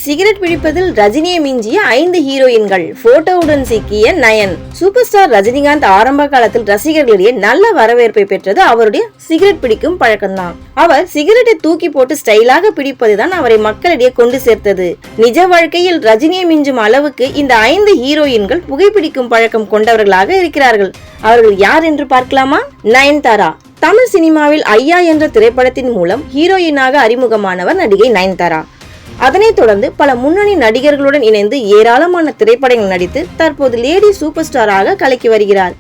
Cigarette பிடிப்பதில் ரஜினியை மிஞ்சிய 5 ஹீரோயின்கள் போட்டோவுடன் சிக்கிய நயன். சூப்பர் ஸ்டார் ரஜினிகாந்த் ஆரம்ப காலத்தில் ரசிகர்களிடையே நல்ல வரவேற்பை பெற்றது அவருடைய சிகரெட் பிடிக்கும் பழக்கம்தான். அவர் சிகரெட்டை தூக்கி போட்டு ஸ்டைலாக பிடிப்பதுதான் அவரை மக்களிடையே கொண்டு சேர்த்தது. நிஜ வாழ்க்கையில் ரஜினியை மிஞ்சும் அளவுக்கு இந்த 5 ஹீரோயின்கள் புகைப்பிடிக்கும் பழக்கம் கொண்டவர்களாக இருக்கிறார்கள். அவர்கள் யார் என்று பார்க்கலாமா? நயன்தாரா. தமிழ் சினிமாவில் ஐயா என்ற திரைப்படத்தின் மூலம் ஹீரோயினாக அறிமுகமானவர் நடிகை நயன்தாரா. அதனைத் தொடர்ந்து பல முன்னணி நடிகர்களுடன் இணைந்து ஏராளமான திரைப்படங்கள் நடித்து தற்போது லேடி சூப்பர் ஸ்டாராக கலக்கி வருகிறார்.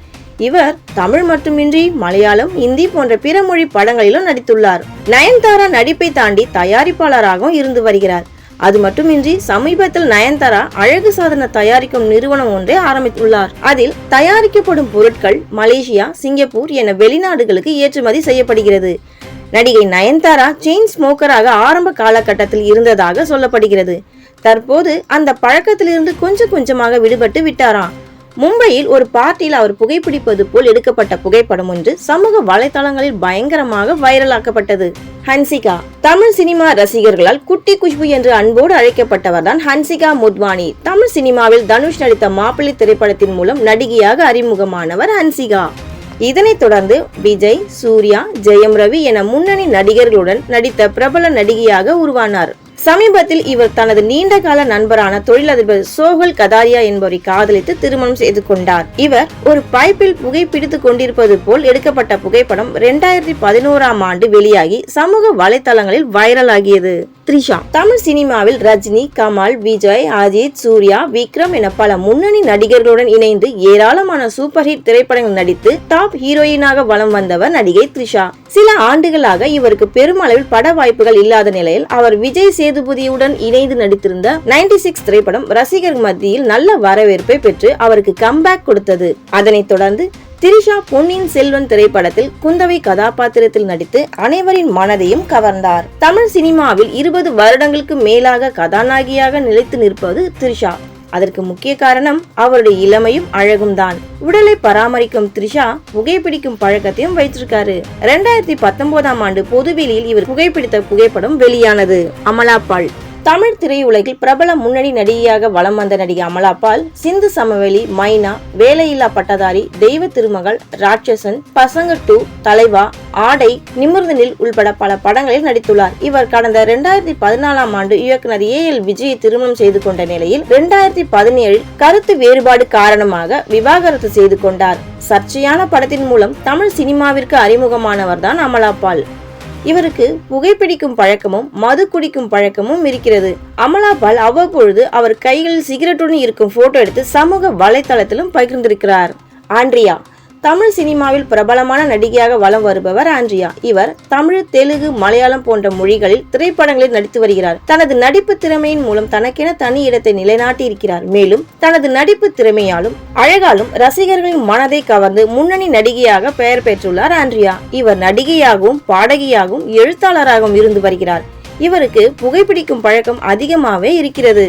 இவர் தமிழ் மட்டுமின்றி மலையாளம், இந்தி போன்ற பிற மொழி படங்களிலும் நடித்துள்ளார். நயன்தாரா நடிப்பை தாண்டி தயாரிப்பாளராகவும் இருந்து வருகிறார். அது மட்டுமின்றி சமீபத்தில் நயன்தாரா அழகு சாதன தயாரிக்கும் நிறுவனம் ஒன்றை ஆரம்பித்துள்ளார். அதில் தயாரிக்கப்படும் பொருட்கள் மலேசியா, சிங்கப்பூர் என வெளிநாடுகளுக்கு ஏற்றுமதி செய்யப்படுகிறது. நடிகை நயன்தாரா செயின் ஸ்மோக்கராக ஆரம்ப காலகட்டத்தில் இருந்ததாக சொல்லப்படுகிறது. தற்போது அந்த பழக்கத்திலிருந்து கொஞ்சம் கொஞ்சமாக விடுபட்டு விட்டாராம். மும்பையில் ஒரு பார்ட்டியில் அவர் புகைப்பிடிப்பது போல் எடுக்கப்பட்ட புகைப்படம் ஒன்று சமூக வலைதளங்களில் பயங்கரமாக வைரலாக்கப்பட்டது. ஹன்சிகா. தமிழ் சினிமா ரசிகர்களால் குட்டி குஷ்பு என்று அன்போடு அழைக்கப்பட்டவர் தான் ஹன்சிகா மோத்வானி. தமிழ் சினிமாவில் தனுஷ் நடித்த மாப்பிள்ளை திரைப்படத்தின் மூலம் நடிகையாக அறிமுகமானவர் ஹன்சிகா. இதனைத் தொடர்ந்து விஜய், சூர்யா, ஜெயம் ரவி என முன்னணி நடிகர்களுடன் நடித்த பிரபல நடிகையாக உருவானார். சமீபத்தில் இவர் தனது நீண்டகால நண்பரான தொழிலதிபர் சோஹல் கதாரியா என்பவரை காதலித்து திருமணம் செய்து கொண்டார். இவர் ஒரு பைப்பில் புகைப்பிடித்துக் கொண்டிருப்பது போல் எடுக்கப்பட்ட புகைப்படம் 2011ஆம் ஆண்டு வெளியாகி சமூக வலைதளங்களில் வைரல் ஆகியது. த்ரிஷா. தமிழ் சினிமாவில் ரஜினி, கமல், விஜய், அஜித், சூர்யா, விக்ரம் என பல முன்னணி நடிகர்களுடன் இணைந்து ஏராளமான சூப்பர் ஹிட் திரைப்படங்கள் நடித்து டாப் ஹீரோயினாக வலம் வந்தவர் நடிகை த்ரிஷா. சில ஆண்டுகளாக இவருக்கு பெருமளவில் பட வாய்ப்புகள் இல்லாத நிலையில் அவர் விஜய் சேதுபதியுடன் இணைந்து நடித்திருந்த 96 திரைப்படம் ரசிகர் மத்தியில் நல்ல வரவேற்பை பெற்று அவருக்கு கம்பேக் கொடுத்தது. அதனைத் தொடர்ந்து திரிஷா பொன்னியின் செல்வன் திரைப்படத்தில் குந்தவை கதாபாத்திரத்தில் நடித்து அனைவரின் மனதையும் கவர்ந்தார். தமிழ் சினிமாவில் 20 வருடங்களுக்கு மேலாக கதாநாயகியாக நிலைத்து நிற்பது திரிஷா. அதற்கு முக்கிய காரணம் அவருடைய இளமையும் அழகும் தான். உடலை பராமரிக்கும் த்ரிஷா புகைப்பிடிக்கும் பழக்கத்தையும் வைத்திருக்காரு. 2019ஆம் ஆண்டு பொதுவெளியில் இவர் புகைப்பிடித்த புகைப்படம் வெளியானது. அமலா பால். தமிழ் திரையுலகில் பிரபல முன்னணி நடிகையாக வலம் வந்த நடிகை அமலா பால் சிந்து சமவெளி, மைனா, வேலையில்லா பட்டதாரி, தெய்வ திருமகள், ராட்சசன், பசங்க 2, தலைவா, ஆடை, நிமிர்ந்து நில் உள்பட பல படங்களில் நடித்துள்ளார். இவர் கடந்த 2014ஆம் ஆண்டு இயக்குனர் AL விஜயை திருமணம் செய்து கொண்ட நிலையில் 2017 கருத்து வேறுபாடு காரணமாக விவாகரத்து செய்து கொண்டார். சர்ச்சையான படத்தின் மூலம் தமிழ் சினிமாவிற்கு அறிமுகமானவர் தான் அமலா பால். இவருக்கு புகைப்பிடிக்கும் பழக்கமும் மது குடிக்கும் பழக்கமும் இருக்கிறது. அமலா பால் அவ்வப்பொழுது அவர் கைகளில் சிகரெட்டுடன் இருக்கும் போட்டோ எடுத்து சமூக வலைதளத்திலும் பகிர்ந்திருக்கிறார். ஆண்ட்ரியா. தமிழ் சினிமாவில் பிரபலமான நடிகையாக வலம் வருபவர் ஆண்ட்ரியா. இவர் தமிழ், தெலுங்கு, மலையாளம் போன்ற மொழிகளில் திரைப்படங்களில் நடித்து வருகிறார். தனது நடிப்பு திறமையின் மூலம் தனக்கென தனி இடத்தை நிலைநாட்டி இருக்கிறார். மேலும் தனது நடிப்பு திறமையாலும் அழகாலும் ரசிகர்களின் மனதை கவர்ந்து முன்னணி நடிகையாக பெயர் பெற்றுள்ளார் ஆண்ட்ரியா. இவர் நடிகையாகவும் பாடகியாகவும் எழுத்தாளராகவும் இருந்து வருகிறார். இவருக்கு புகைப்பிடிக்கும் பழக்கம் அதிகமாகவே இருக்கிறது.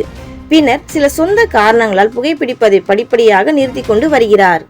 பின்னர் சில சொந்த காரணங்களால் புகைப்பிடிப்பதை படிப்படியாக நிறுத்தி கொண்டு வருகிறார்.